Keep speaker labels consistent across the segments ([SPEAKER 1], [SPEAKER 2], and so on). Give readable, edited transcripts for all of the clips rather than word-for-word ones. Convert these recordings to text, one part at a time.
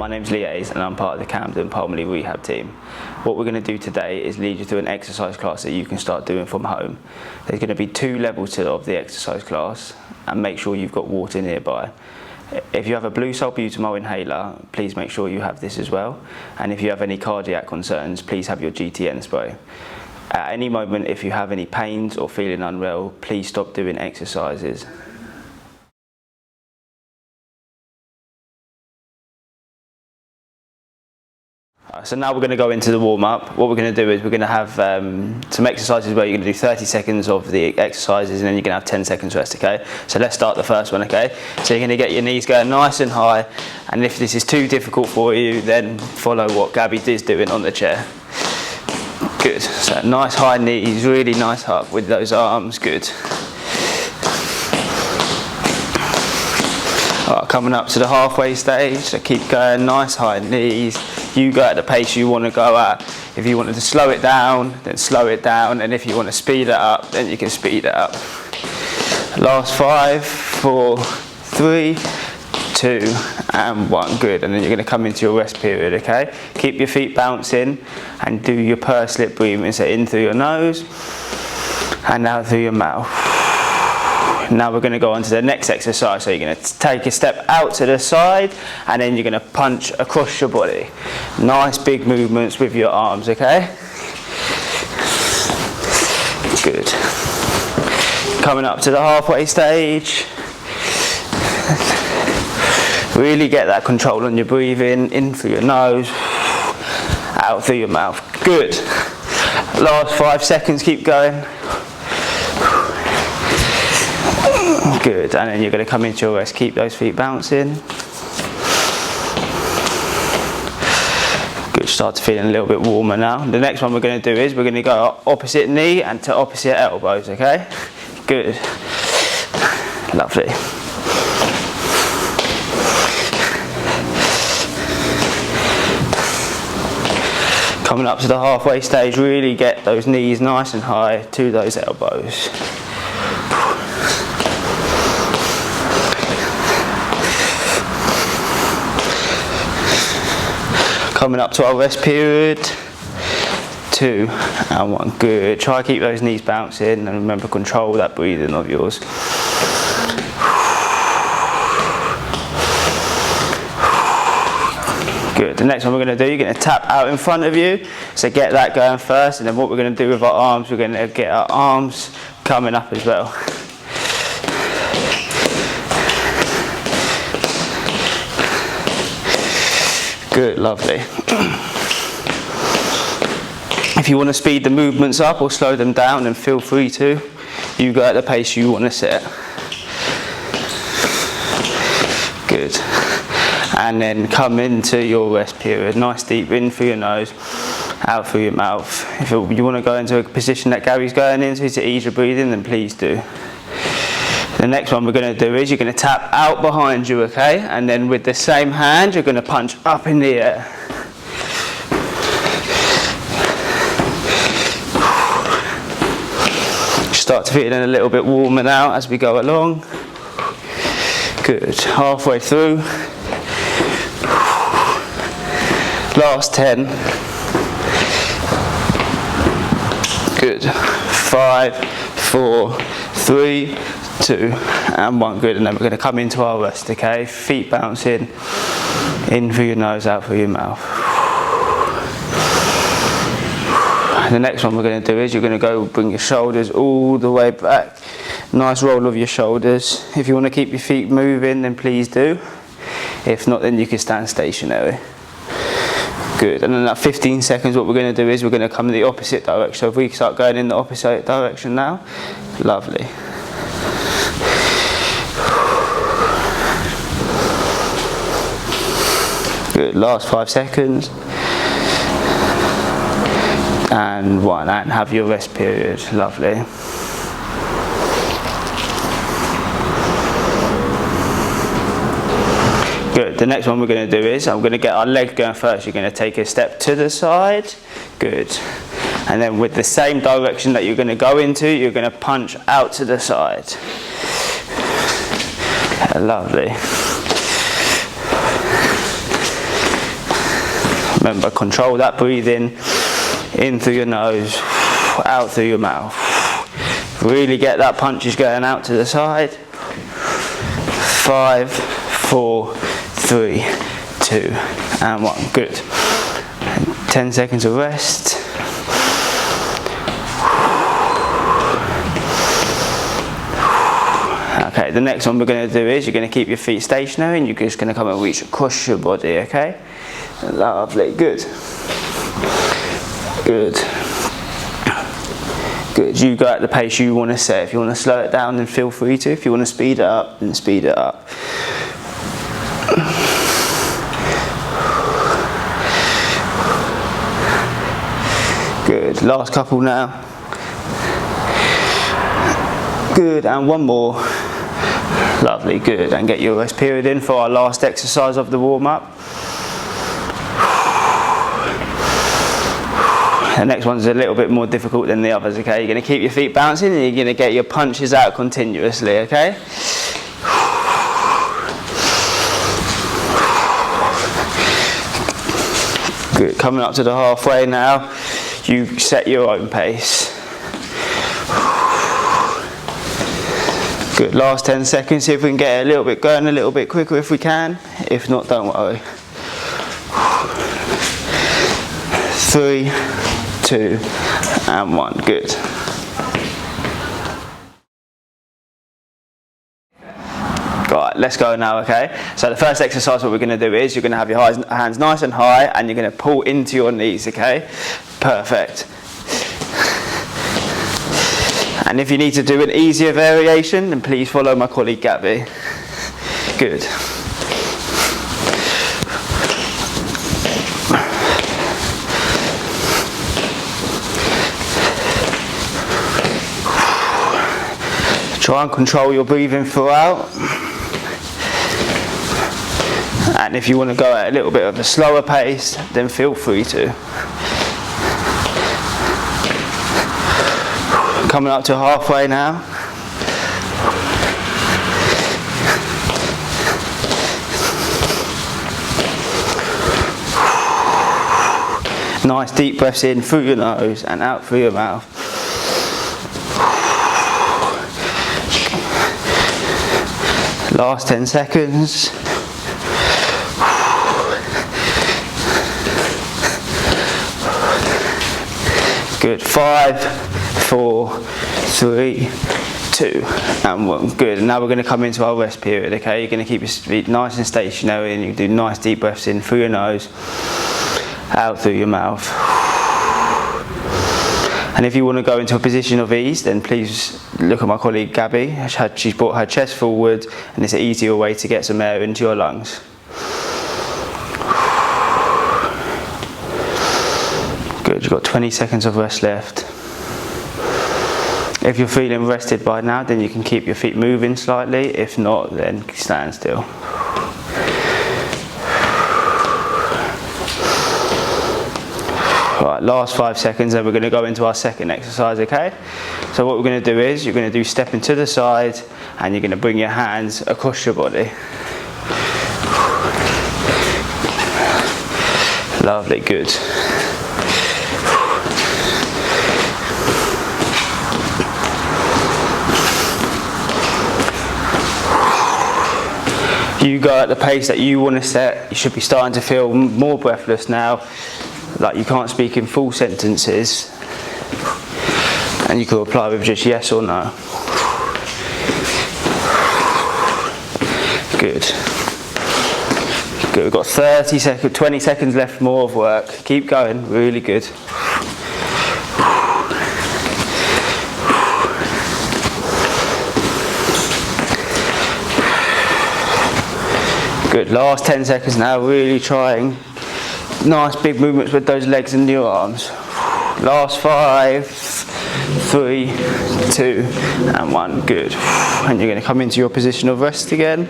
[SPEAKER 1] my name's Lyes and I'm part of the Camden Pulmonary Rehab team. What we're going to do today is lead you through an exercise class that you can start doing from home. There's going to be 2 levels of the exercise class, and make sure you've got water nearby. If you have a blue Salbutamol inhaler, please make sure you have this as well. And if you have any cardiac concerns, please have your GTN spray. At any moment, if you have any pains or feeling unwell, please stop doing exercises. So now we're going to go into the warm-up. What we're going to do is we're going to have some exercises where you're going to do 30 seconds of the exercises and then you're going to have 10 seconds rest, okay? So let's start the first one, okay? So you're going to get your knees going nice and high, and if this is too difficult for you, then follow what Gabby is doing on the chair. Good. So nice high knees, really nice up with those arms, good. Alright, coming up to the halfway stage, so keep going, nice high knees. You go at the pace you want to go at. If you wanted to slow it down, then slow it down, and if you want to speed it up, then you can speed it up. Last 5, 4, 3, 2, and 1. Good. And then you're going to come into your rest period, okay? Keep your feet bouncing and do your pursed lip breathing. So in through your nose and out through your mouth. Now we're going to go on to the next exercise. So you're going to take a step out to the side and then you're going to punch across your body. Nice big movements with your arms, okay? Good. Coming up to the halfway stage. Really get that control on your breathing. In through your nose, out through your mouth. Good. Last 5 seconds, keep going. Good, and then you're going to come into your rest. Keep those feet bouncing. Good, start to feeling a little bit warmer now. The next one we're going to do is we're going to go opposite knee and to opposite elbows, okay? Good. Lovely. Coming up to the halfway stage, really get those knees nice and high to those elbows. Coming up to our rest period, 2 and 1. Good. Try to keep those knees bouncing and remember, control that breathing of yours. Good. The next one we're going to do, you're going to tap out in front of you. So get that going first, and then what we're going to do with our arms, we're going to get our arms coming up as well. Good, lovely. If you want to speed the movements up or slow them down, then feel free to. You go at the pace you want to set. Good. And then come into your rest period. Nice deep in through your nose, out through your mouth. If you want to go into a position that Gary's going into to ease your breathing, then please do. The next one we're going to do is you're going to tap out behind you, okay? And then with the same hand, you're going to punch up in the air. Start to feel a little bit warmer now as we go along. Good. Halfway through. Last 10. Good. 5, 4, 3, 2 and 1. Good. And then we're going to come into our rest, okay? Feet bouncing in through your nose, out through your mouth. The next one we're going to do is you're going to go bring your shoulders all the way back. Nice roll of your shoulders. If you want to keep your feet moving, then please do. If not, then you can stand stationary. Good. And then that 15 seconds, what we're going to do is we're going to come in the opposite direction. So if we start going in the opposite direction now, lovely. Good. Last 5 seconds. And 1. And have your rest period. Lovely. Good. The next one we're going to do is I'm going to get our leg going first. You're going to take a step to the side. Good. And then with the same direction that you're going to go into, you're going to punch out to the side. Lovely. Remember, control that breathing, in through your nose, out through your mouth. Really get that punches going out to the side. 5, 4, 3, 2, and 1. Good. 10 seconds of rest. Okay, the next one we're going to do is you're going to keep your feet stationary and you're just going to come and reach across your body, okay? Lovely, good. Good. Good, you go at the pace you want to set. If you want to slow it down, then feel free to. If you want to speed it up, then speed it up. Good, last couple now. Good, and one more. Lovely, good, and get your rest period in for our last exercise of the warm-up. The next one's a little bit more difficult than the others, okay? You're going to keep your feet bouncing and you're going to get your punches out continuously, okay? Good, coming up to the halfway now, you set your own pace. Good, last 10 seconds, see if we can get it a little bit going a little bit quicker if we can. If not, don't worry. 3, 2, and 1. Good. Right, let's go now, okay? So the first exercise what we're going to do is you're going to have your hands nice and high and you're going to pull into your knees, okay? Perfect. And if you need to do an easier variation, then please follow my colleague Gaby. Good. Try and control your breathing throughout. And if you want to go at a little bit of a slower pace, then feel free to. Coming up to halfway now. Nice deep breaths in through your nose and out through your mouth. Last 10 seconds. Good. 5, 4, 3, 2, and 1. Good. And now we're going to come into our rest period, okay? You're going to keep your feet nice and stationary and you do nice deep breaths in through your nose, out through your mouth. And if you want to go into a position of ease, then please look at my colleague Gaby. She's brought her chest forward and it's an easier way to get some air into your lungs. Good, you've got 20 seconds of rest left. If you're feeling rested by now, then you can keep your feet moving slightly. If not, then stand still. Right, last 5 seconds, then we're going to go into our second exercise, okay? So what we're going to do is, you're going to do stepping to the side and you're going to bring your hands across your body. Lovely, good. You go at the pace that you want to set. You should be starting to feel more breathless now. Like you can't speak in full sentences, and you can reply with just yes or no. Good. Good. We've got 20 seconds left more of work. Keep going. Really good. Good. Last 10 seconds now. Really trying. Nice big movements with those legs and your arms. Last 5, 3, 2, and 1. Good. And you're going to come into your position of rest again.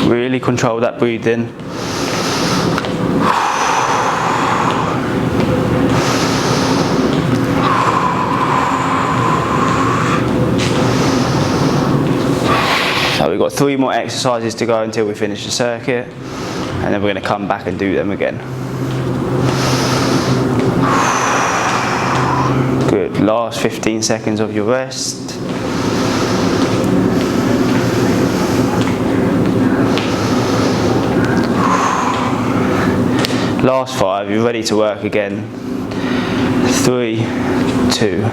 [SPEAKER 1] Really control that breathing. So we've got 3 more exercises to go until we finish the circuit. and then we're going to come back and do them again. Good. Last 15 seconds of your rest. Last 5, you're ready to work again. 3, 2,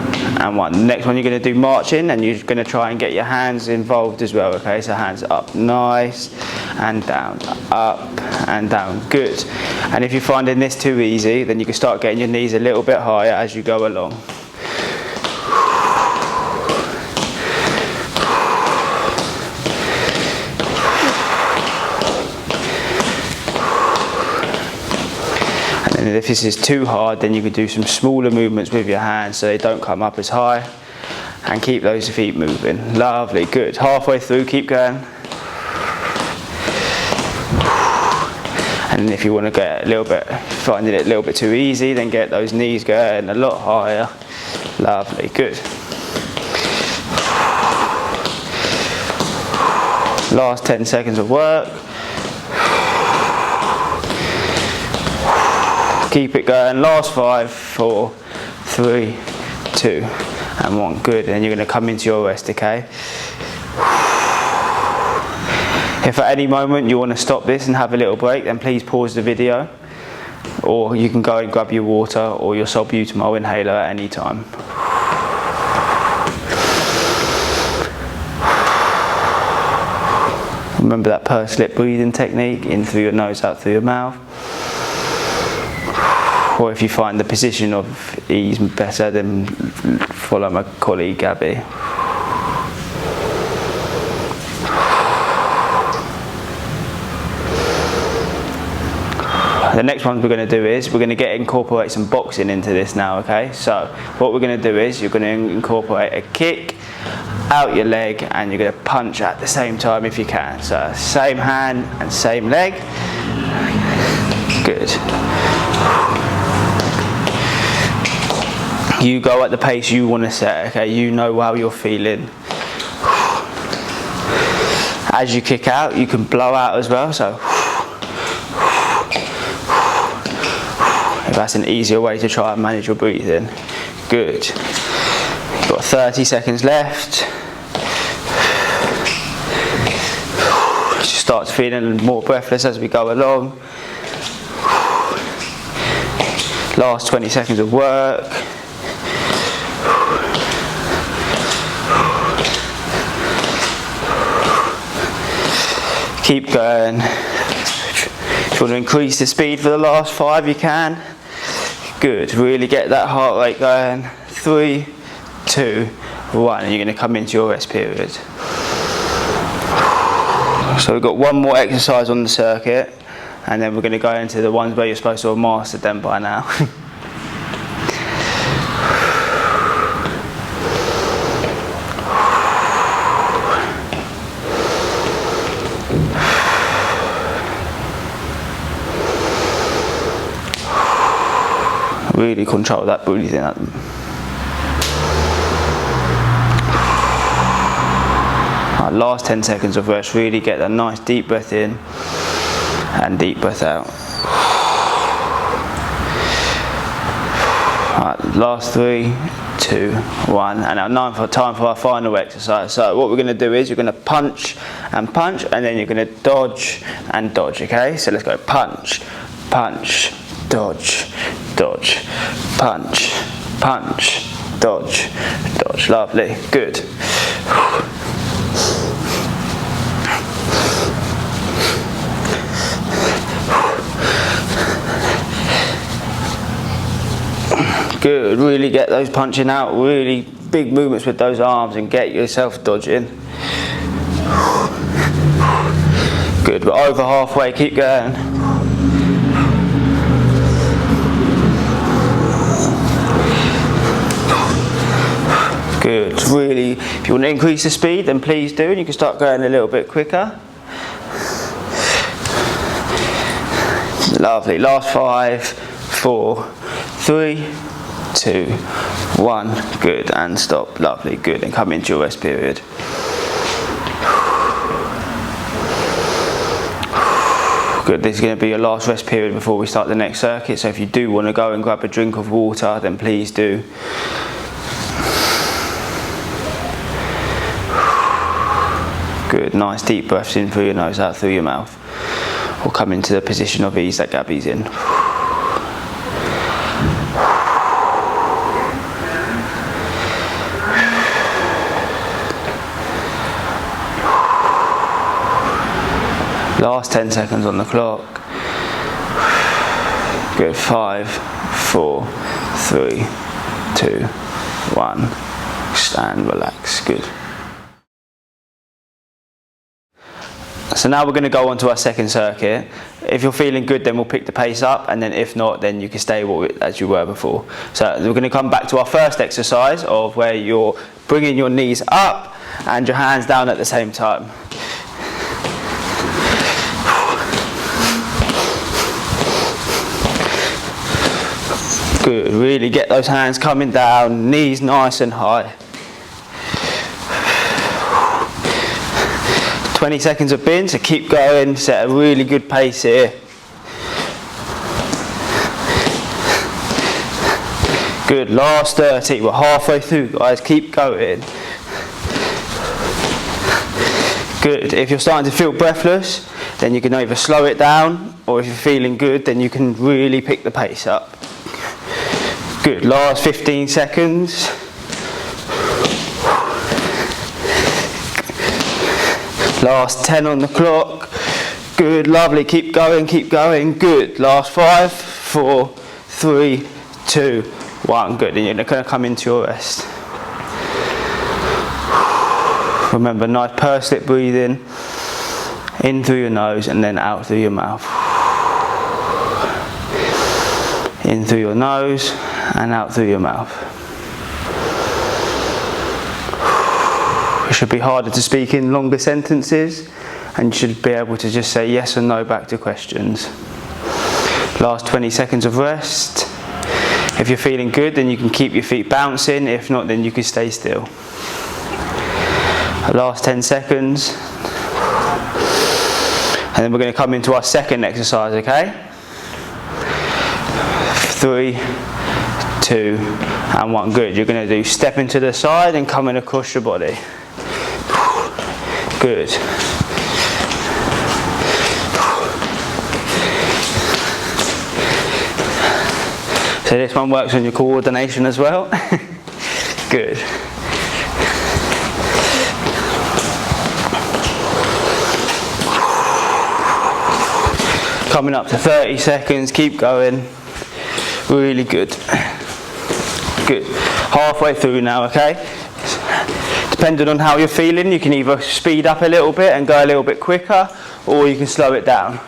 [SPEAKER 1] and 1. The next one you're going to do marching, and you're going to try and get your hands involved as well, okay? So hands up, nice, and down, up, and down, good. And if you're finding this too easy, then you can start getting your knees a little bit higher as you go along. And if this is too hard, then you can do some smaller movements with your hands so they don't come up as high, and keep those feet moving. Lovely, good. Halfway through, keep going. And if you want to get a little bit, finding it a little bit too easy, then get those knees going a lot higher. Lovely, good. Last 10 seconds of work. Keep it going. Last 5, 4, 3, 2, and 1. Good. And you're going to come into your rest, okay? If at any moment you want to stop this and have a little break, then please pause the video, or you can go and grab your water or your Salbutamol inhaler at any time. Remember that pursed lip breathing technique, in through your nose, out through your mouth. Or if you find the position of ease better, then follow my colleague Gaby. The next one we're going to do is we're going to incorporate some boxing into this now, okay? So what we're going to do is you're going to incorporate a kick out your leg, and you're going to punch at the same time if you can. So same hand and same leg. Good. You go at the pace you want to set, okay? You know how you're feeling. As you kick out, you can blow out as well, so if that's an easier way to try and manage your breathing. Good. You've got 30 seconds left. Just starts feeling more breathless as we go along. Last 20 seconds of work. Keep going. If you want to increase the speed for the last 5, you can. Good. Really get that heart rate going. 3, 2, 1. And you're going to come into your rest period. So we've got one more exercise on the circuit, and then we're going to go into the ones where you're supposed to have mastered them by now. Really control that breathing. Right, last 10 seconds of rest. Really get that nice deep breath in and deep breath out. Right, last 3, 2, 1, and now time for our final exercise. So what we're going to do is you're going to punch, and then you're going to dodge and dodge. Okay, so let's go punch, punch, dodge, dodge, punch, punch, dodge, dodge. Lovely, good. Good, really get those punching out, really big movements with those arms, and get yourself dodging. Good, we're over halfway, keep going. Good, really, if you want to increase the speed, then please do, and you can start going a little bit quicker. Lovely, last 5, 4, 3, 2, 1, good, and stop. Lovely, good, and come into your rest period. Good, this is going to be your last rest period before we start the next circuit, so if you do want to go and grab a drink of water, then please do. Good, nice deep breaths in through your nose, out through your mouth. We'll come into the position of ease that Gaby's in. Last 10 seconds on the clock. Good, 5, 4, 3, 2, 1. Stand, relax, good. So now we're going to go on to our second circuit. If you're feeling good, then we'll pick the pace up, and then if not, then you can stay as you were before. So we're going to come back to our first exercise of where you're bringing your knees up and your hands down at the same time. Good, really get those hands coming down, knees nice and high. 20 seconds of bin, so keep going, set a really good pace here. Good, last 30, we're halfway through guys, keep going. Good, if you're starting to feel breathless, then you can either slow it down, or if you're feeling good, then you can really pick the pace up. Good, last 15 seconds. Last 10 on the clock. Good, lovely, keep going, good. Last 5, 4, 3, 2, 1, good. And you're going to come into your rest. Remember, nice pursed lip breathing. In through your nose and then out through your mouth. In through your nose and out through your mouth. It should be harder to speak in longer sentences, and you should be able to just say yes or no back to questions. Last 20 seconds of rest. If you're feeling good, then you can keep your feet bouncing. If not, then you can stay still. Last 10 seconds. And then we're going to come into our second exercise, okay? 3, 2, and 1. Good. You're going to do step into the side and coming across your body. Good. So this one works on your coordination as well. Good. Coming up to 30 seconds, keep going. Really good. Good. Halfway through now, okay? Depending on how you're feeling, you can either speed up a little bit and go a little bit quicker, or you can slow it down.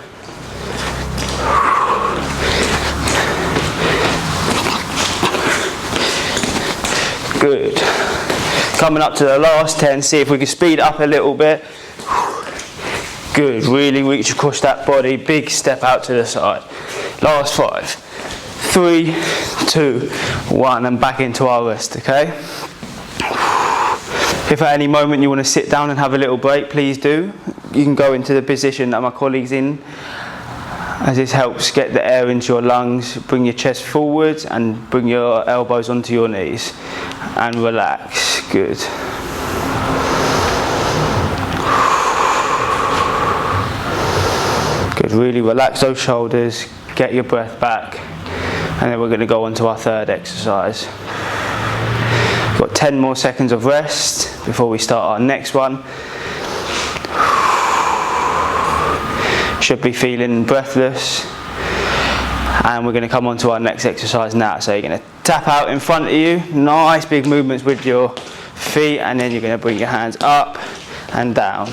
[SPEAKER 1] Good. Coming up to the last 10, see if we can speed up a little bit. Good, really reach across that body, big step out to the side. Last 5, 3, 2, 1, and back into our rest, okay? If at any moment you want to sit down and have a little break, please do. You can go into the position that my colleague's in, as this helps get the air into your lungs, bring your chest forwards and bring your elbows onto your knees. And relax, good. Good, really relax those shoulders, get your breath back, and then we're going to go on to our third exercise. We've got 10 more seconds of rest before we start our next one. Should be feeling breathless, and we're going to come on to our next exercise now. So you're going to tap out in front of you, nice big movements with your feet, and then you're going to bring your hands up and down.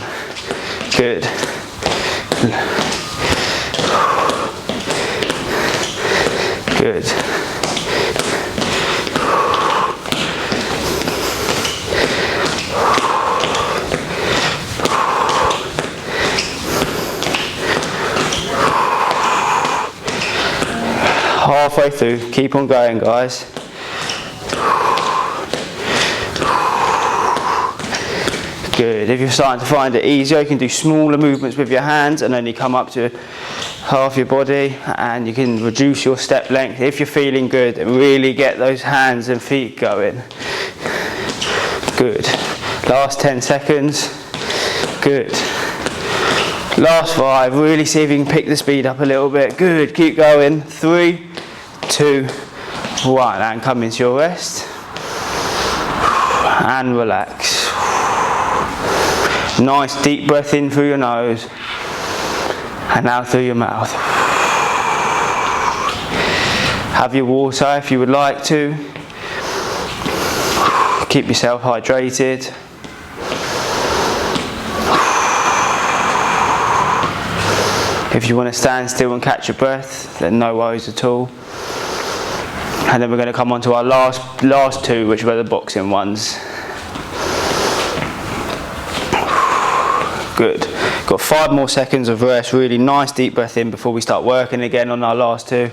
[SPEAKER 1] Good. Good. Halfway through, keep on going guys. Good, if you're starting to find it easier, you can do smaller movements with your hands and only come up to half your body, and you can reduce your step length if you're feeling good, and really get those hands and feet going. Good. Last 10 seconds. Good. Last 5. Really see if you can pick the speed up a little bit. Good. Keep going. 3, 2, 1. And come into your rest. And relax. Nice deep breath in through your nose. And out through your mouth. Have your water if you would like to. Keep yourself hydrated. If you want to stand still and catch your breath, then no worries at all. And then we're going to come on to our last 2, which were the boxing ones. Good. Got 5 more seconds of rest. Really nice deep breath in before we start working again on our last 2.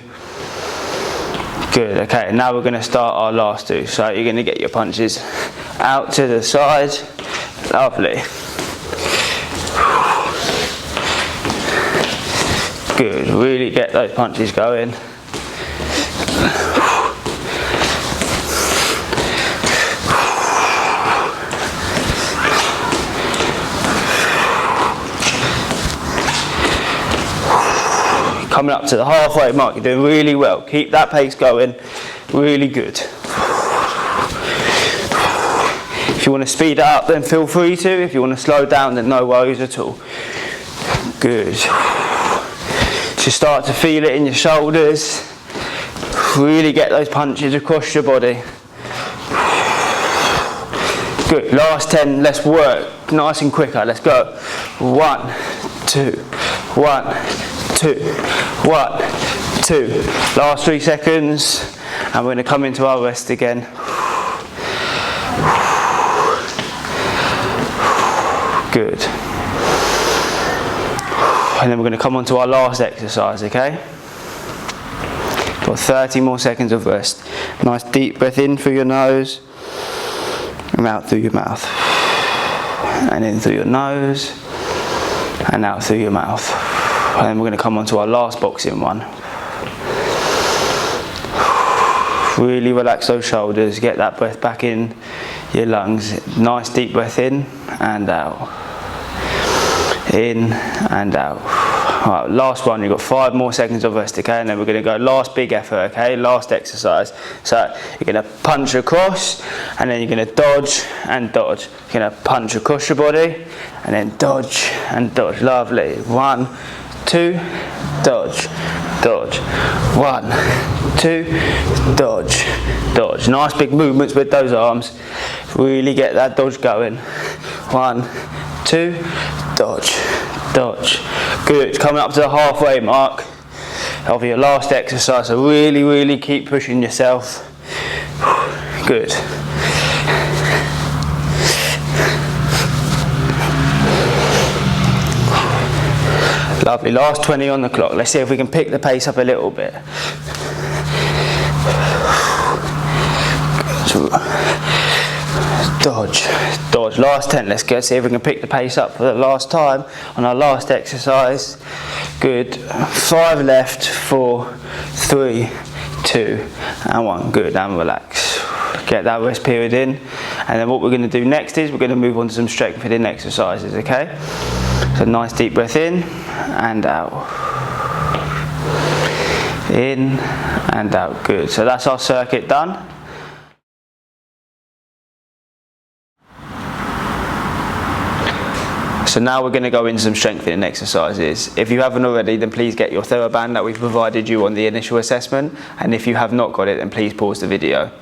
[SPEAKER 1] Good. Okay, now we're going to start our last 2. So you're going to get your punches out to the side. Lovely. Good. Really get those punches going. Coming up to the halfway mark, you're doing really well. Keep that pace going, really good. If you want to speed it up, then feel free to. If you want to slow down, then no worries at all. Good. So start to feel it in your shoulders. Really get those punches across your body. Good. Last 10, let's work nice and quicker. Let's go. 1, 2, 1, 2, 1, 2. Last 3 seconds, and we're going to come into our rest again. Good. And then we're going to come on to our last exercise, okay? Got 30 more seconds of rest. Nice deep breath in through your nose, and out through your mouth. And in through your nose, and out through your mouth. And then we're going to come on to our last boxing one. Really relax those shoulders, get that breath back in your lungs. Nice deep breath in and out. In and out. Alright, last one, you've got 5 more seconds of rest, okay? And then we're going to go last big effort, okay? Last exercise. So you're going to punch across, and then you're going to dodge and dodge. You're going to punch across your body, and then dodge and dodge. Lovely. 1, 2, dodge, dodge. 1, 2, dodge, dodge. Nice big movements with those arms. Really get that dodge going. 1, 2, dodge, dodge. Good. Coming up to the halfway mark of your last exercise. So really keep pushing yourself. Good. Lovely. Last 20 on the clock. Let's see if we can pick the pace up a little bit. Dodge, dodge. Last 10. Let's go see if we can pick the pace up for the last time on our last exercise. Good. 5 left. 4, 3, 2, and 1. Good. And relax. Get that rest period in. And then what we're going to do next is we're going to move on to some strengthening exercises, okay? So nice deep breath in and out. In and out. Good. So that's our circuit done. So now we're going to go into some strengthening exercises. If you haven't already, then please get your TheraBand that we provided you on the initial assessment. And if you have not got it, then please pause the video.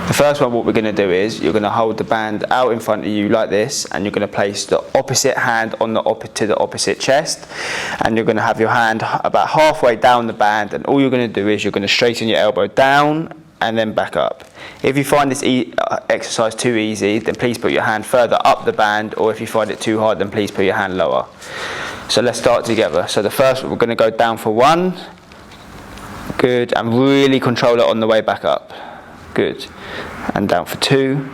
[SPEAKER 1] The first one, what we're going to do is you're going to hold the band out in front of you like this, and you're going to place the opposite hand on the opposite chest, and you're going to have your hand about halfway down the band, and all you're going to do is you're going to straighten your elbow down and then back up. If you find this exercise too easy, then please put your hand further up the band, or if you find it too hard, then please put your hand lower. So let's start together. So the first one, we're going to go down for 1. Good. And really control it on the way back up. Good. And down for 2.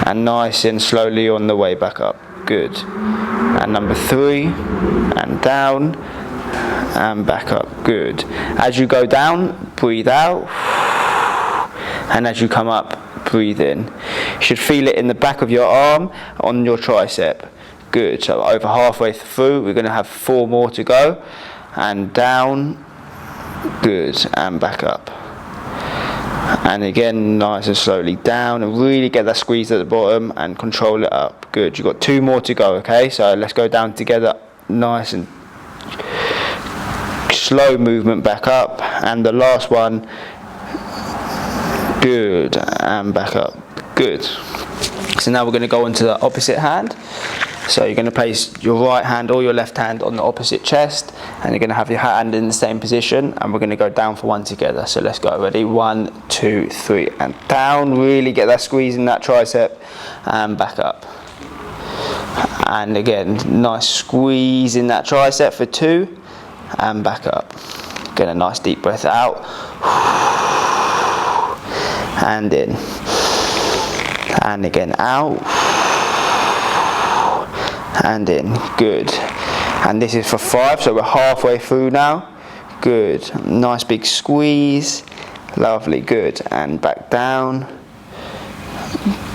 [SPEAKER 1] And nice and slowly on the way back up. Good. And number 3. And down. and back up. Good. As you go down, breathe out, and as you come up, breathe in. You should feel it in the back of your arm, on your tricep. Good. So over halfway through, we're going to have 4 more to go, and down. Good. And back up. And again, nice and slowly down, and really get that squeeze at the bottom and control it up. Good. You've got 2 more to go, okay? So let's go down together. Nice and slow movement back up, and the last one. Good. And back up. Good. So now we're going to go on to the opposite hand. So you're going to place your right hand or your left hand on the opposite chest, and you're going to have your hand in the same position, and we're going to go down for 1 together. So let's go. Ready? 1, 2, 3, and down. Really get that squeeze in that tricep, and back up. And again, nice squeeze in that tricep for 2, and back up. Get a nice deep breath out, and in, and again out, and in. Good. And this is for 5, so we're halfway through now. Good. Nice big squeeze. Lovely. Good. And back down.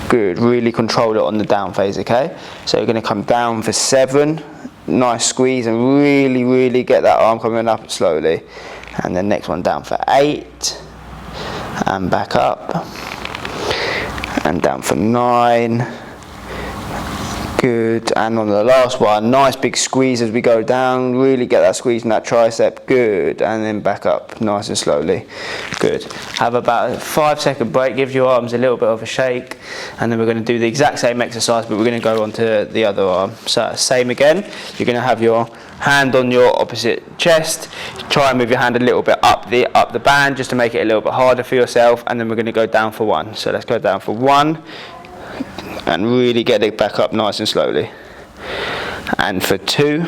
[SPEAKER 1] Good. Really control it on the down phase, okay? So you're going to come down for 7. Nice squeeze, and really get that arm coming up slowly. And the next one down for 8. And back up. And down for 9. Good. And on the last one, nice big squeeze as we go down. Really get that squeeze in that tricep. Good. And then back up nice and slowly. Good. Have about a 5-second break. Give your arms a little bit of a shake, and then we're going to do the exact same exercise, but we're going to go on to the other arm. So same again. You're going to have your hand on your opposite chest. Try and move your hand a little bit up the band, just to make it a little bit harder for yourself, and then we're going to go down for 1. So let's go down for 1. And really get it back up nice and slowly. And for 2.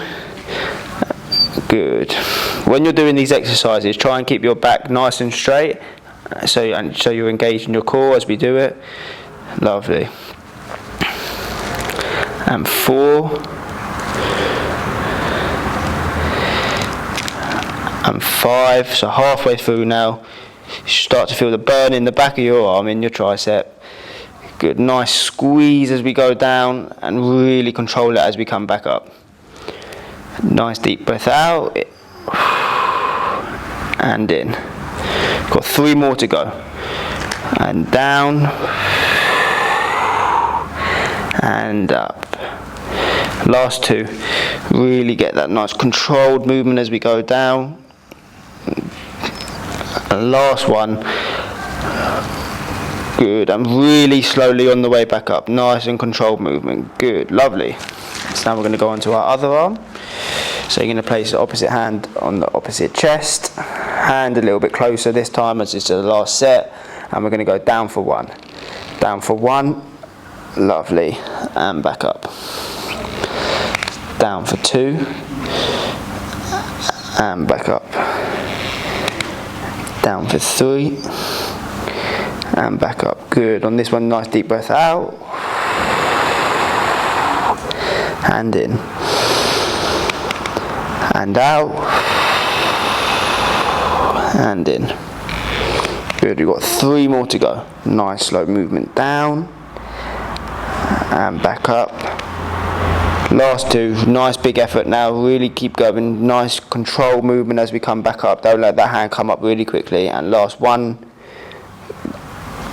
[SPEAKER 1] Good. When you're doing these exercises, try and keep your back nice and straight, so you're engaged in your core as we do it. Lovely. And 4. And 5. So halfway through now, you start to feel the burn in the back of your arm, in your tricep. Good. Nice squeeze as we go down, and really control it as we come back up. Nice deep breath out, and in. Got 3 more to go. And down, and up. Last 2. Really get that nice controlled movement as we go down. And last one. Good. And really slowly on the way back up. Nice and controlled movement. Good. Lovely. So now we're going to go on to our other arm. So you're going to place the opposite hand on the opposite chest. Hand a little bit closer this time, as it's the last set. And we're going to go down for 1. Down for 1. Lovely. And back up. Down for 2. And back up. Down for 3. And back up. Good. On this one, nice deep breath out. And in. And out. And in. Good. We've got 3 more to go. Nice slow movement down. And back up. Last 2. Nice big effort now. Really keep going. Nice control movement as we come back up. Don't let that hand come up really quickly. And last 1.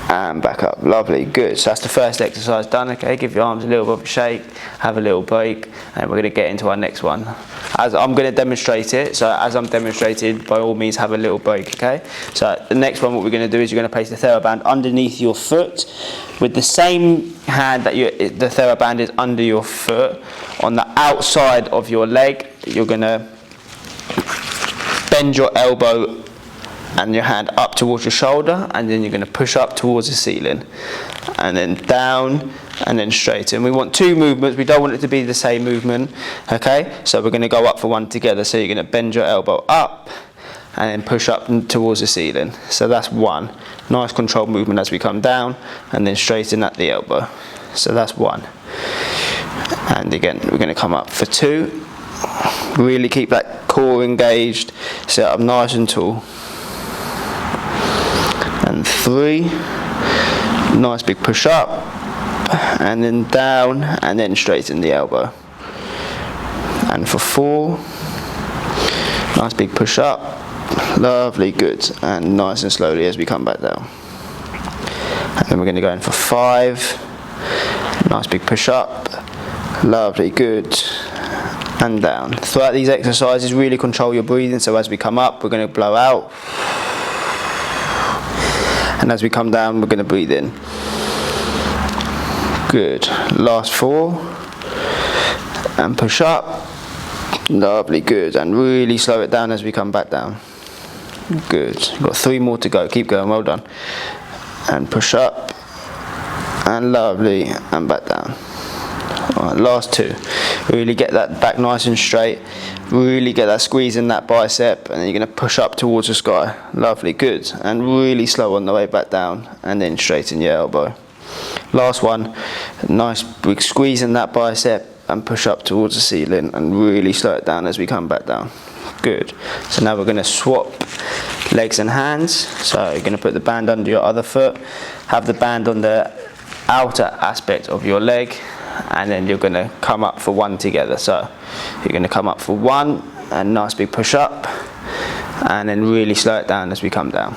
[SPEAKER 1] And back up. Lovely. Good. So that's the first exercise done. Okay, give your arms a little bit of a shake, have a little break, and we're going to get into our next one. As I'm going to demonstrate it, so as I'm demonstrating, by all means have a little break. Okay, so the next one, what we're going to do is you're going to place the TheraBand underneath your foot with the same hand that the TheraBand is under your foot. On the outside of your leg, you're going to bend your elbow and your hand up towards your shoulder, and then you're going to push up towards the ceiling, and then down, and then straight. And we want 2 movements. We don't want it to be the same movement. Okay, so we're going to go up for 1 together. So you're going to bend your elbow up and then push up towards the ceiling. So that's 1. Nice controlled movement as we come down, and then straighten at the elbow. So that's 1. And again, we're going to come up for 2. Really keep that core engaged, sit up nice and tall. And 3, nice big push up, and then down, and then straighten the elbow. And for 4, nice big push up, lovely, good, and nice and slowly as we come back down. And then we're going to go in for 5, nice big push up, lovely, good, and down. Throughout these exercises, really control your breathing, so as we come up, we're going to blow out, and as we come down, we're going to breathe in. Good. Last 4, and push up, lovely, good, and really slow it down as we come back down. Good. Got 3 more to go, keep going, well done. And push up, and lovely, and back down. Alright, last 2. Really get that back nice and straight, really get that squeeze in that bicep, and then you're going to push up towards the sky. Lovely, good, and really slow on the way back down, and then straighten your elbow. Last one, nice big squeeze in that bicep and push up towards the ceiling, and really slow it down as we come back down. Good. So now we're going to swap legs and hands. So you're going to put the band under your other foot, have the band on the outer aspect of your leg, and then you're going to come up for 1 together. So you're going to come up for 1, and nice big push up, and then really slow it down as we come down.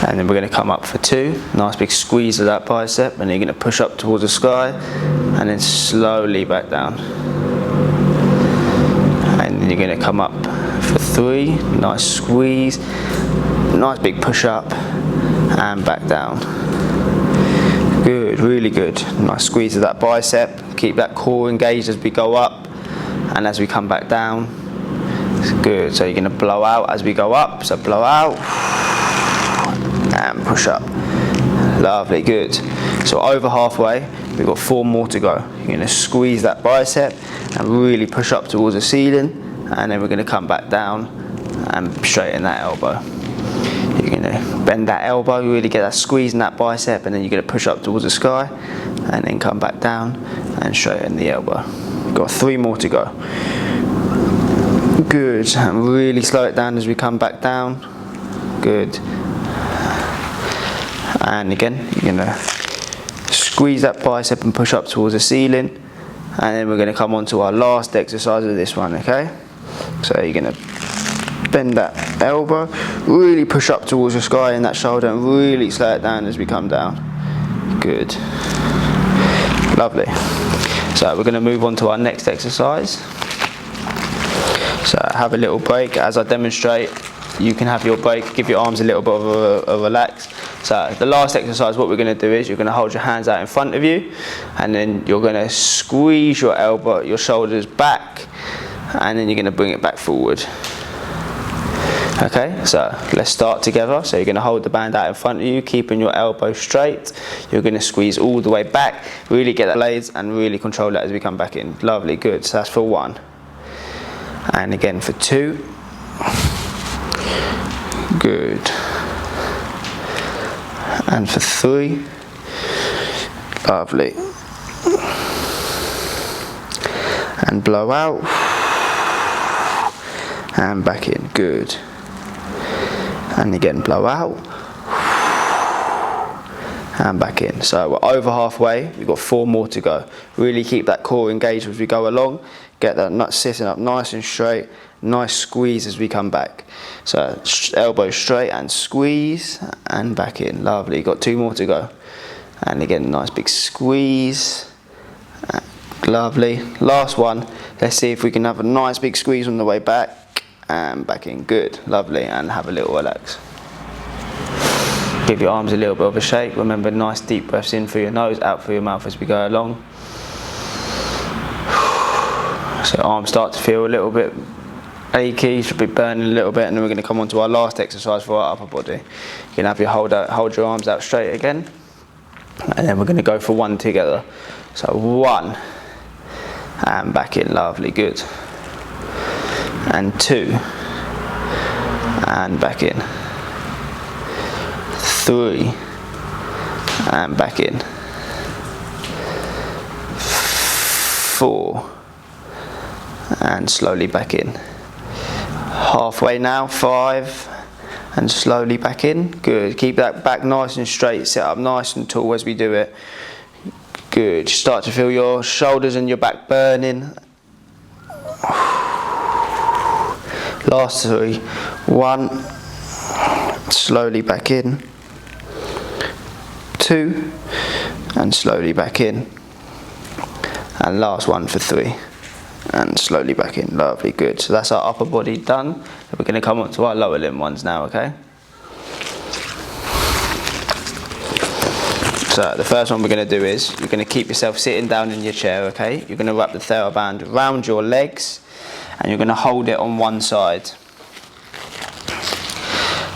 [SPEAKER 1] And then we're going to come up for 2, nice big squeeze of that bicep, and then you're going to push up towards the sky, and then slowly back down. And then you're going to come up for 3, nice squeeze, nice big push up, and back down. Good, really good. Nice squeeze of that bicep, keep that core engaged as we go up, and as we come back down. Good, so you're going to blow out as we go up, so blow out, and push up. Lovely, good. So over halfway, we've got 4 more to go. You're going to squeeze that bicep and really push up towards the ceiling, and then we're going to come back down and straighten that elbow. You're going to bend that elbow, really get that squeeze in that bicep, and then you're going to push up towards the sky, and then come back down and straighten the elbow. Got 3 more to go. Good, and really slow it down as we come back down. Good. And again, you're going to squeeze that bicep and push up towards the ceiling, and then we're going to come on to our last exercise of this one, okay? So you're going to bend that elbow, really push up towards the sky in that shoulder, and really slow it down as we come down. Good. Lovely. So we're going to move on to our next exercise. So have a little break. As I demonstrate, you can have your break, give your arms a little bit of a relax. So the last exercise, what we're going to do is you're going to hold your hands out in front of you, and then you're going to squeeze your elbow, your shoulders back, and then you're going to bring it back forward. Okay, so let's start together. So you're going to hold the band out in front of you, keeping your elbow straight. You're going to squeeze all the way back, really get that blades, and really control that as we come back in. Lovely, good. So that's for 1. And again for 2. Good. And for 3. Lovely. And blow out. And back in. Good. And again, blow out. And back in. So we're over halfway. We've got 4 more to go. Really keep that core engaged as we go along. Get that nut sitting up nice and straight. Nice squeeze as we come back. So elbow straight and squeeze and back in. Lovely. Got 2 more to go. And again, nice big squeeze. Lovely. Last one. Let's see if we can have a nice big squeeze on the way back and back in. Good. Lovely. And have a little relax. Give your arms a little bit of a shake. Remember, nice deep breaths in through your nose, out through your mouth as we go along. So arms start to feel a little bit achy, should be burning a little bit, and then we're going to come on to our last exercise for our upper body. You can have your hold your arms out straight again, and then we're going to go for 1 together. So 1, and back in. Lovely, good. And 2, and back in. 3, and back in. 4, and slowly back in. Halfway now, 5, and slowly back in. Good. Keep that back nice and straight, sit up nice and tall as we do it. Good. Start to feel your shoulders and your back burning. Last 3. 1, slowly back in. 2, and slowly back in. And last one for 3, and slowly back in. Lovely. Good. So that's our upper body done. We're going to come on to our lower limb ones now, okay? So the first one we're going to do is, you're going to keep yourself sitting down in your chair, okay? You're going to wrap the TheraBand around your legs, and you're going to hold it on one side.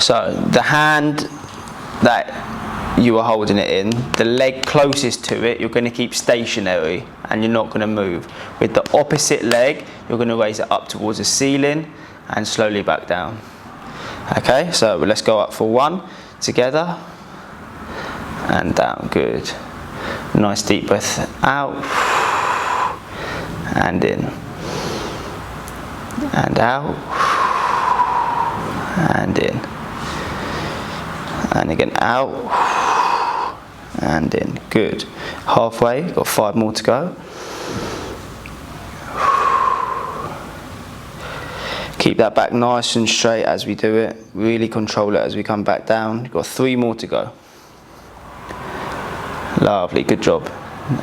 [SPEAKER 1] So the hand that you are holding it in, the leg closest to it, you're going to keep stationary, and you're not going to move. With the opposite leg, you're going to raise it up towards the ceiling and slowly back down. Okay, so let's go up for 1 together. And down. Good. Nice deep breath out and in and out and in and again out and in. Good. Halfway, got 5 more to go. Keep that back nice and straight as we do it. Really control it as we come back down. You've got 3 more to go. Lovely, good job.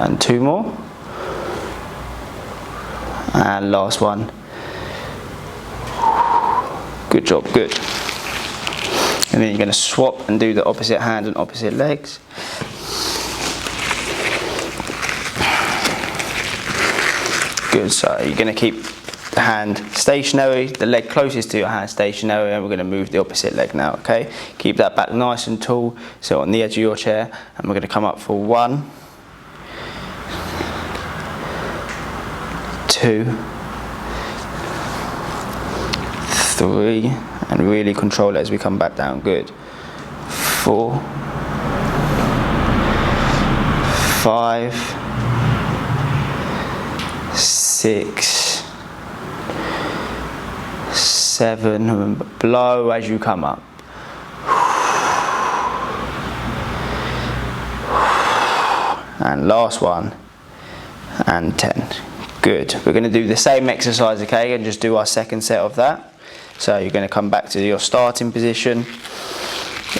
[SPEAKER 1] And 2 more. And last one. Good job, good. And then you're going to swap and do the opposite hand and opposite legs. Good, so you're going to keep the hand stationary, the leg closest to your hand stationary, and we're going to move the opposite leg now, okay? Keep that back nice and tall, so on the edge of your chair, and we're going to come up for 1, 2, 3, and really control it as we come back down. Good. 4, 5, 6, 7, remember, blow as you come up. And last one, and 10. Good. We're going to do the same exercise, okay, and just do our second set of that. So you're going to come back to your starting position.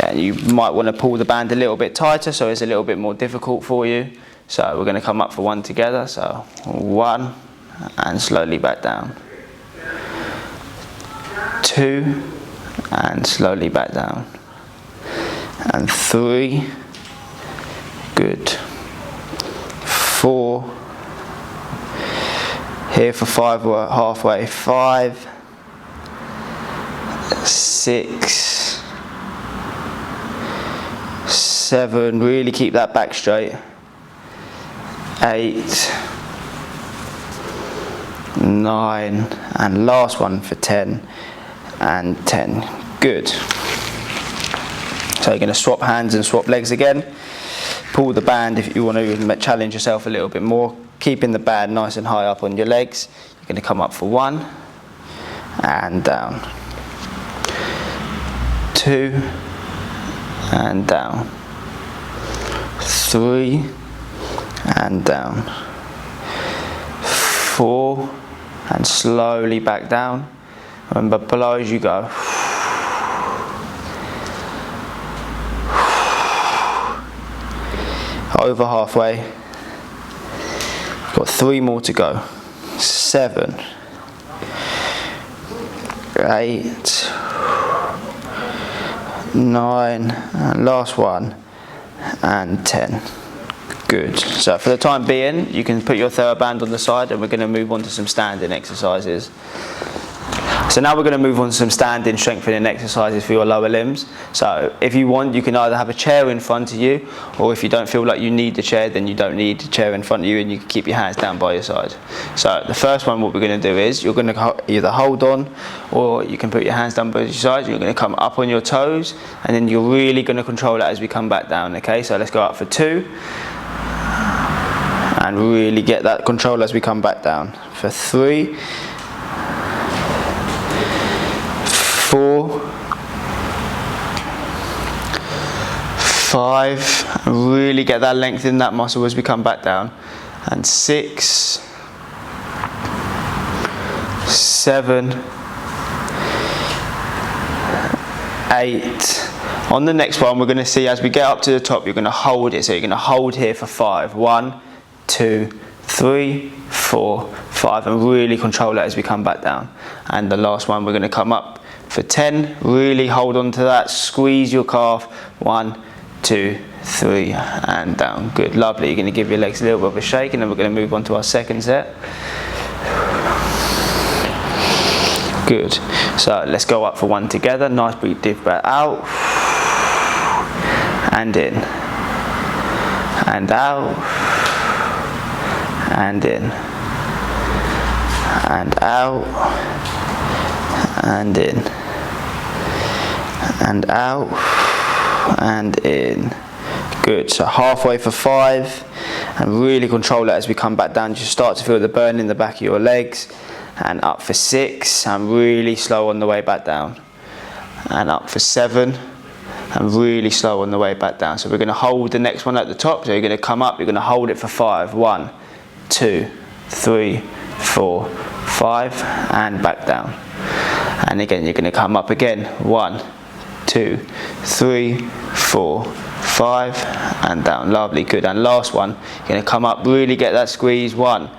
[SPEAKER 1] And you might want to pull the band a little bit tighter, so it's a little bit more difficult for you. So we're going to come up for 1 together. So 1, and slowly back down. 2, and slowly back down. And 3, good. 4, here for 5, we're halfway. 5, 6, 7, really keep that back straight. 8, 9, and last one for 10. And 10. Good. So you're going to swap hands and swap legs again. Pull the band if you want to challenge yourself a little bit more. Keeping the band nice and high up on your legs. You're going to come up for 1 and down. 2 and down. 3 and down. 4 and slowly back down. Remember, below as you go. Over halfway. Got 3 more to go. 7, 8, 9, and last one, and 10. Good. So for the time being, you can put your TheraBand on the side, and we're going to move on to some standing exercises. So now we're going to move on to some standing strengthening exercises for your lower limbs. So if you want, you can either have a chair in front of you, or if you don't feel like you need the chair, then you don't need the chair in front of you, and you can keep your hands down by your side. So the first one, what we're going to do is, you're going to either hold on, or you can put your hands down by your side. You're going to come up on your toes, and then you're really going to control it as we come back down, okay? So let's go up for 2, and really get that control as we come back down. For 3, 4, 5, and really get that length in that muscle as we come back down. And 6, 7, 8. On the next one, we're going to see as we get up to the top, you're going to hold it. So you're going to hold here for 5. 1, 2, 3, 4, 5, and really control that as we come back down. And the last one, we're going to come up for 10. Really hold on to that. Squeeze your calf. 1, 2, 3, and down. Good, lovely. You're going to give your legs a little bit of a shake, and then we're going to move on to our second set. Good. So let's go up for 1 together. Nice deep breath out. And in. And out. And in. And out. And in. And out. And in. Good. So halfway for 5, and really control that as we come back down. Just start to feel the burn in the back of your legs. And up for 6, and really slow on the way back down. And up for 7, and really slow on the way back down. So we're going to hold the next one at the top. So you're going to come up, you're going to hold it for 5. 1, 2, 3, 4, 5, and back down. And again, you're going to come up again. 1, 2, 3, 4, 5, and down. Lovely, good. And last one, you're going to come up, really get that squeeze. 1,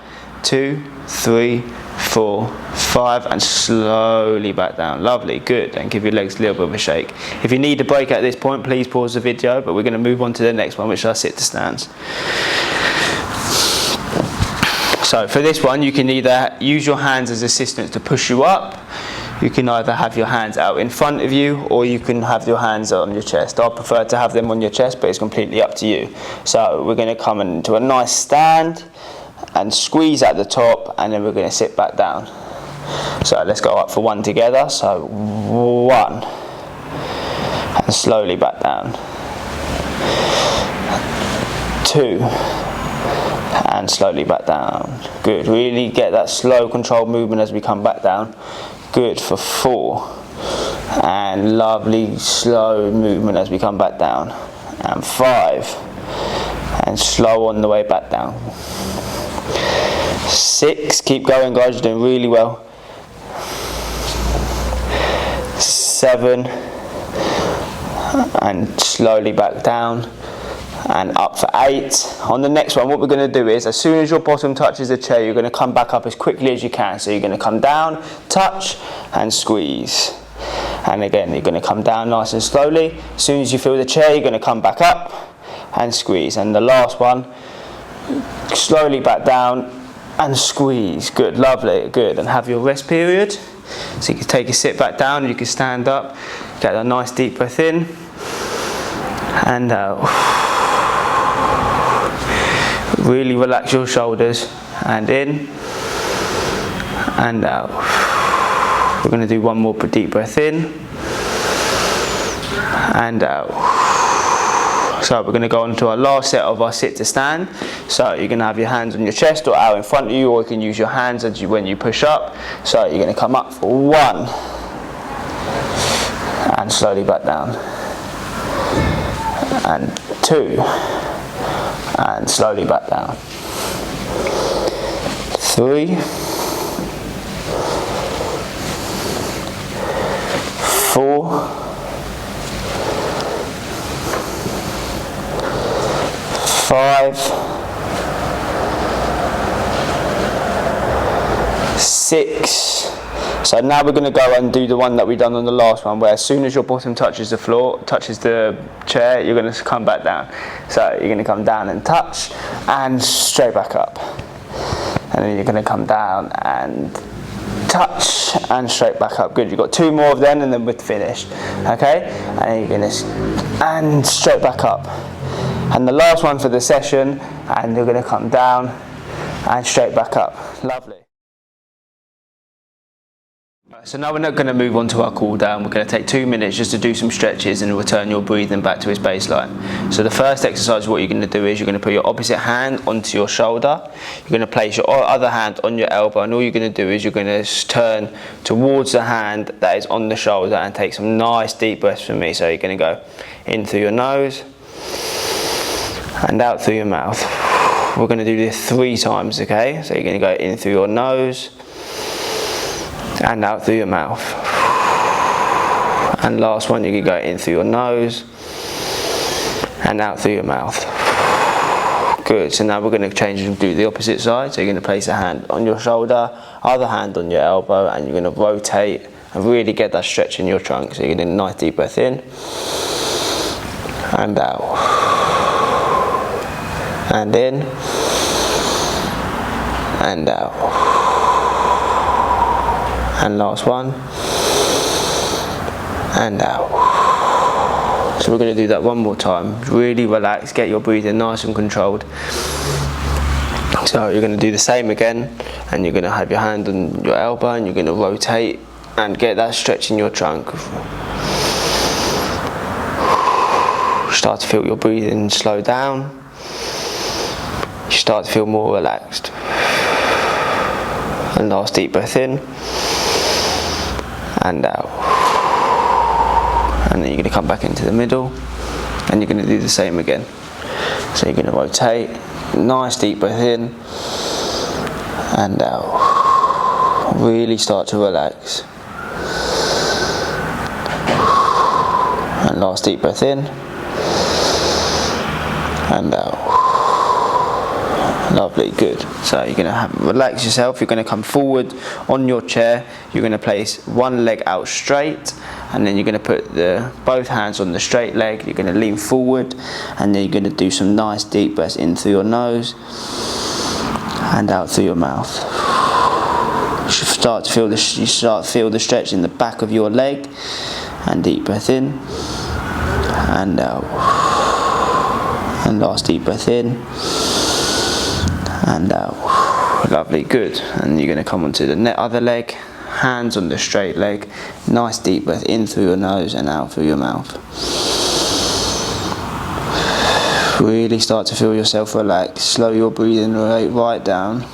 [SPEAKER 1] 2, 3, 4, 5, and slowly back down. Lovely, good. And give your legs a little bit of a shake. If you need a break at this point, please pause the video, but we're going to move on to the next one, which are sit to stands. So for this one, you can either use your hands as assistants to push you up. You can either have your hands out in front of you, or you can have your hands on your chest. I prefer to have them on your chest, but it's completely up to you. So we're going to come into a nice stand and squeeze at the top, and then we're going to sit back down. So let's go up for 1 together. So 1, and slowly back down. 2, and slowly back down. Good. Really get that slow controlled movement as we come back down. Good. For 4, and lovely slow movement as we come back down. And 5, and slow on the way back down. 6, keep going guys, you're doing really well. 7, and slowly back down, and up for 8. On the next one, what we're going to do is, as soon as your bottom touches the chair, you're going to come back up as quickly as you can. So you're going to come down, touch, and squeeze. And again, you're going to come down nice and slowly. As soon as you feel the chair, you're going to come back up and squeeze. And the last one, slowly back down and squeeze. Good, lovely, good. And have your rest period. So you can take a sit back down, you can stand up, get a nice deep breath in and out. Really relax your shoulders, and in and out. We're going to do one more deep breath in and out. So we're going to go on to our last set of our sit to stand. So you're going to have your hands on your chest or out in front of you, or you can use your hands as when you push up. So you're going to come up for 1 and slowly back down, and 2 and slowly back down, 3, 4, 5, 6. So now we're going to go and do the one that we done on the last one, where as soon as your bottom touches the floor, touches the chair, you're going to come back down. So you're going to come down and touch and straight back up. And then you're going to come down and touch and straight back up. Good, you've got 2 more of them and then we're finished. Okay? And you're going to and straight back up. And the last one for the session, and you're going to come down and straight back up. Lovely. So now we're not going to move on to our cool down. We're going to take 2 minutes just to do some stretches and return your breathing back to its baseline. So the first exercise, what you're going to do is you're going to put your opposite hand onto your shoulder. You're going to place your other hand on your elbow, and all you're going to do is you're going to turn towards the hand that is on the shoulder and take some nice deep breaths from me. So you're going to go in through your nose and out through your mouth. We're going to do this 3 times, okay? So you're going to go in through your nose and out through your mouth. And last one, you can go in through your nose and out through your mouth. Good. So now we're going to change and do the opposite side. So you're going to place a hand on your shoulder, other hand on your elbow, and you're going to rotate and really get that stretch in your trunk. So you're going to nice deep breath in and out, and in and out. And last one, and out. So we're going to do that one more time. Really relax, get your breathing nice and controlled. So you're going to do the same again, and you're going to have your hand on your elbow, and you're going to rotate and get that stretch in your trunk. Start to feel your breathing slow down. You start to feel more relaxed. And last deep breath in and out, and then you're going to come back into the middle, and you're going to do the same again. So you're going to rotate, nice deep breath in and out. Really start to relax, and last deep breath in and out. Lovely, good. So you're going to relax yourself. You're going to come forward on your chair. You're going to place one leg out straight, and then you're going to put both hands on the straight leg. You're going to lean forward, and then you're going to do some nice deep breaths in through your nose and out through your mouth. You start to feel the stretch in the back of your leg, and deep breath in and out, and last deep breath in and out. Lovely, good. And you're going to come onto the other leg, hands on the straight leg, nice deep breath in through your nose and out through your mouth. Really start to feel yourself relax. Slow your breathing rate right down,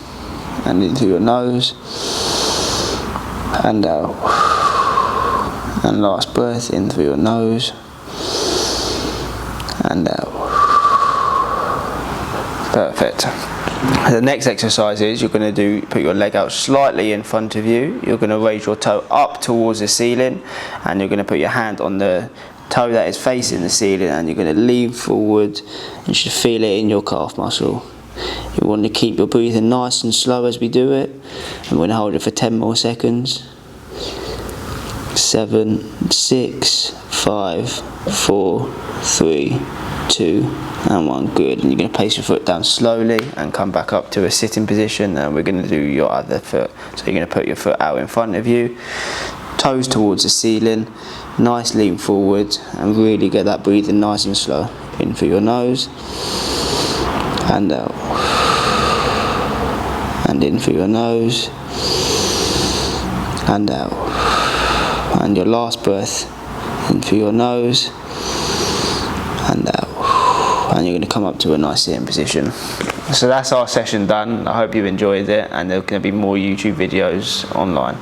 [SPEAKER 1] and in through your nose and out, and last breath in through your nose and out. Perfect. The next exercise is you're going to put your leg out slightly in front of you. You're going to raise your toe up towards the ceiling, and you're going to put your hand on the toe that is facing the ceiling, and you're going to lean forward. You should feel it in your calf muscle. You want to keep your breathing nice and slow as we do it, and we're going to hold it for 10 more seconds. 7, 6, 5, 4, 3, 2 and 1. Good. And you're going to place your foot down slowly and come back up to a sitting position, and we're going to do your other foot. So you're going to put your foot out in front of you, toes towards the ceiling, nice lean forward, and really get that breathing nice and slow. In through your nose and out, and in through your nose and out, and your last breath in through your nose and out. And you're going to come up to a nice sitting position. So that's our session done. I hope you enjoyed it, and there are going to be more YouTube videos online.